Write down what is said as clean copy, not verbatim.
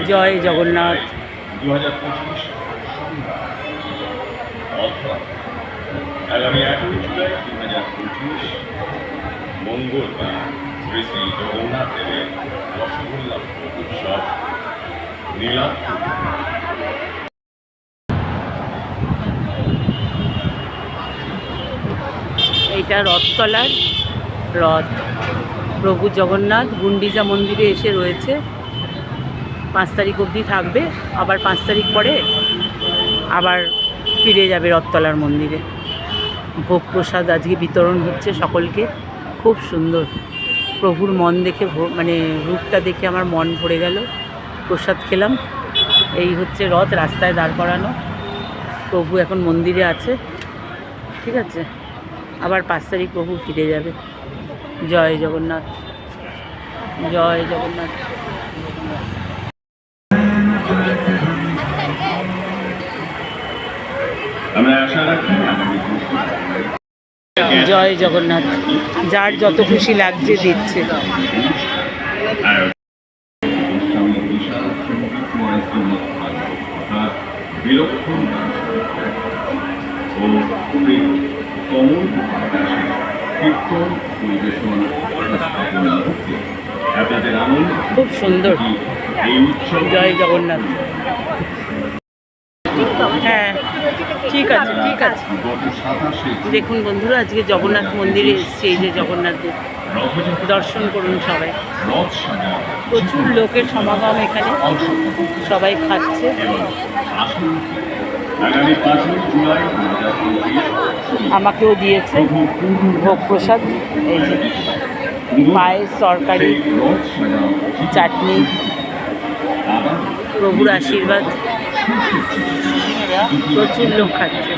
জয় জগন্নাথ। 2025 আগামী 1 জুলাই 2025 মঙ্গলবার শ্রী শ্রী জগন্নাথ দেবের রসগোল্লা ভোগ উৎসব নীলাদ্রি। এইটা রথতলার রথ। প্রভু জগন্নাথ গুন্ডিচা মন্দিরে এসে রয়েছে। 5 তারিখ অবধি থাকবে, আবার 5 তারিখ পরে আবার ফিরে যাবে রথতলার মন্দিরে। ভোগ প্রসাদ আজকে বিতরণ হচ্ছে সকলকে। খুব সুন্দর, প্রভুর মন দেখে মানে রূপটা দেখে আমার মন ভরে গেল। প্রসাদ খেলাম। এই হচ্ছে রথ, রাস্তায় দাঁড় করানো। প্রভু এখন মন্দিরে আছে, ঠিক আছে। আবার 5 তারিখ প্রভু ফিরে যাবে। জয় জগন্নাথ, জয় জগন্নাথ। জয় জগন্নাথ। যার যত খুশি লাগছে দিচ্ছে। খুব সুন্দর। জয় জগন্নাথ। হ্যাঁ, ঠিক আছে ঠিক আছে। দেখুন বন্ধুরা, আজকে জগন্নাথ মন্দিরে এসেছি। এই যে জগন্নাথের দর্শন করুন সবাই। প্রচুর লোকের সমাগম এখানে, সবাই খাচ্ছে। আমাকেও দিয়েছে ভোগ প্রসাদ। এই যে পায়েস, তরকারি, চাটনি। প্রভুর আশীর্বাদ। প্রচুর লোক খাচ্ছে।